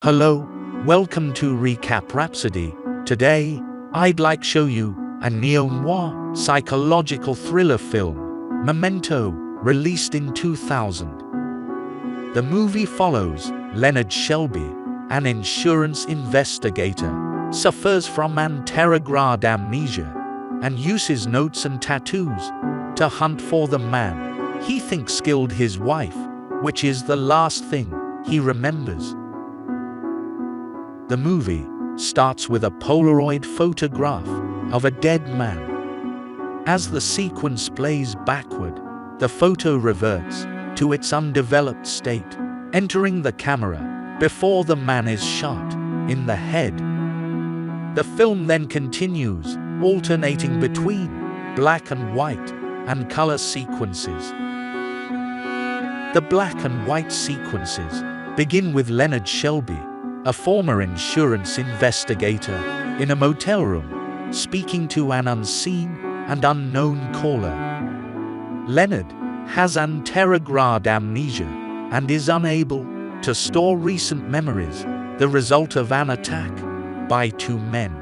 Hello, welcome to Recap Rhapsody. Today, I'd like to show you a neo-noir psychological thriller film, Memento, released in 2000. The movie follows Leonard Shelby, an insurance investigator, suffers from anterograde amnesia, and uses notes and tattoos to hunt for the man he thinks killed his wife, which is the last thing he remembers. The movie starts with a Polaroid photograph of a dead man. As the sequence plays backward, the photo reverts to its undeveloped state, entering the camera before the man is shot in the head. The film then continues, alternating between black and white and color sequences. The black and white sequences begin with Leonard Shelby, a former insurance investigator, in a motel room, speaking to an unseen and unknown caller. Leonard has anterograde amnesia and is unable to store recent memories, the result of an attack by two men.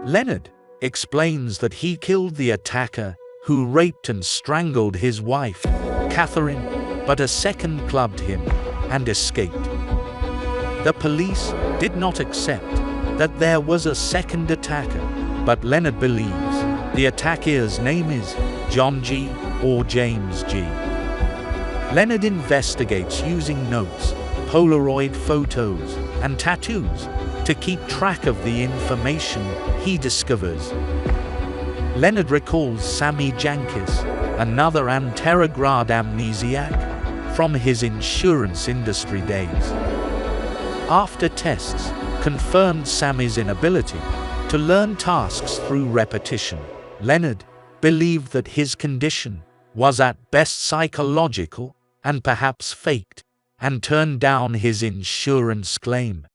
Leonard explains that he killed the attacker who raped and strangled his wife, Catherine, but a second clubbed him and escaped. The police did not accept that there was a second attacker, but Leonard believes the attacker's name is John G. or James G. Leonard investigates using notes, Polaroid photos, and tattoos to keep track of the information he discovers. Leonard recalls Sammy Jankis, another anterograde amnesiac, from his insurance industry days. After tests confirmed Sammy's inability to learn tasks through repetition, Leonard believed that his condition was at best psychological and perhaps faked, and turned down his insurance claim.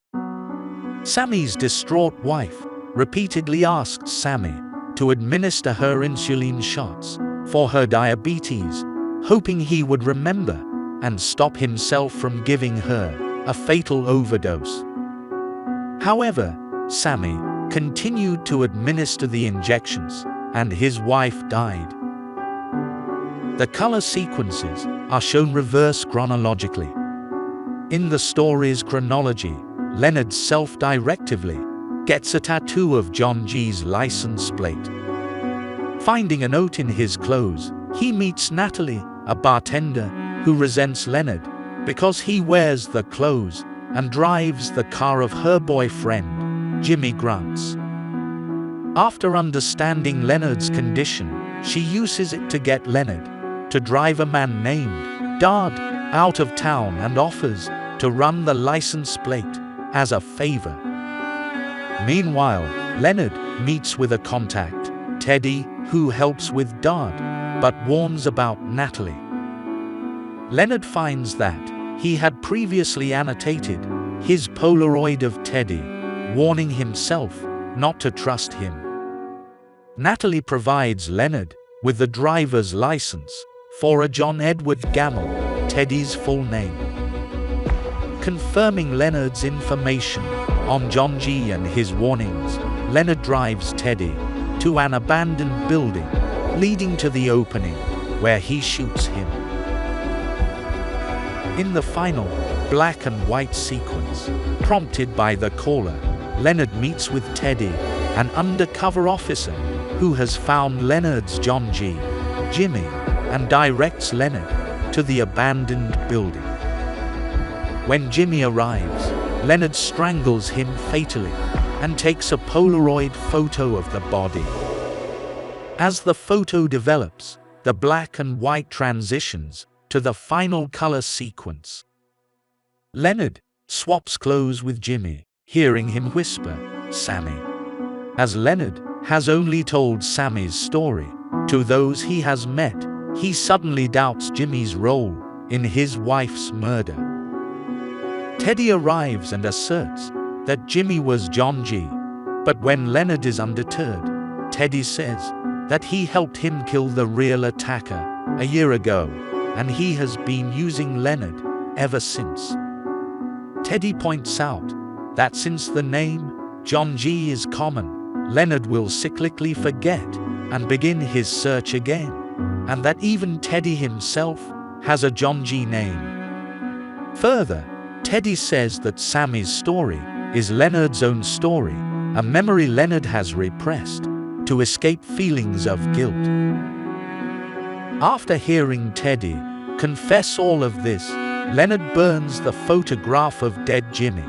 Sammy's distraught wife repeatedly asked Sammy to administer her insulin shots for her diabetes, hoping he would remember and stop himself from giving her a fatal overdose. However, Sammy continued to administer the injections, and his wife died. The color sequences are shown reverse chronologically. In the story's chronology, Leonard self-directively gets a tattoo of John G's license plate. Finding a note in his clothes, he meets Natalie, a bartender who resents Leonard because he wears the clothes and drives the car of her boyfriend, Jimmy Grant's. After understanding Leonard's condition, she uses it to get Leonard to drive a man named Dard out of town and offers to run the license plate as a favor. Meanwhile, Leonard meets with a contact, Teddy, who helps with Dard, but warns about Natalie. Leonard finds that he had previously annotated his Polaroid of Teddy, warning himself not to trust him. Natalie provides Leonard with the driver's license for a John Edward Gamble, Teddy's full name. Confirming Leonard's information on John G and his warnings, Leonard drives Teddy to an abandoned building, leading to the opening, where he shoots him. In the final black and white sequence, prompted by the caller, Leonard meets with Teddy, an undercover officer who has found Leonard's John G, Jimmy, and directs Leonard to the abandoned building. When Jimmy arrives, Leonard strangles him fatally and takes a Polaroid photo of the body. As the photo develops, the black and white transitions to the final color sequence. Leonard swaps clothes with Jimmy, hearing him whisper, "Sammy." As Leonard has only told Sammy's story to those he has met, he suddenly doubts Jimmy's role in his wife's murder. Teddy arrives and asserts that Jimmy was John G, but when Leonard is undeterred, Teddy says that he helped him kill the real attacker a year ago, and he has been using Leonard ever since. Teddy points out that since the name John G is common, Leonard will cyclically forget and begin his search again, and that even Teddy himself has a John G name. Further, Teddy says that Sammy's story is Leonard's own story, a memory Leonard has repressed to escape feelings of guilt. After hearing Teddy confess all of this, Leonard burns the photograph of dead Jimmy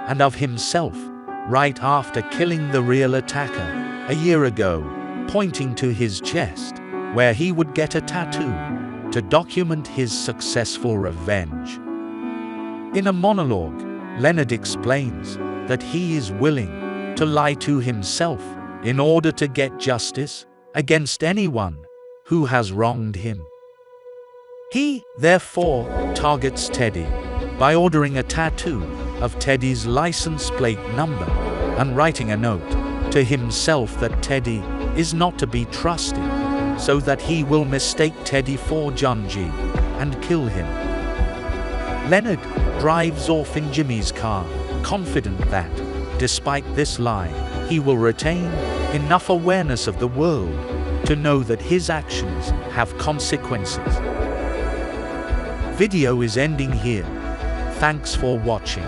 and of himself right after killing the real attacker a year ago, pointing to his chest, where he would get a tattoo to document his successful revenge. In a monologue, Leonard explains that he is willing to lie to himself in order to get justice against anyone who has wronged him. He, therefore, targets Teddy by ordering a tattoo of Teddy's license plate number and writing a note to himself that Teddy is not to be trusted, so that he will mistake Teddy for John G and kill him. Leonard drives off in Jimmy's car, confident that, despite this lie, he will retain enough awareness of the world to know that his actions have consequences. Video is ending here. Thanks for watching.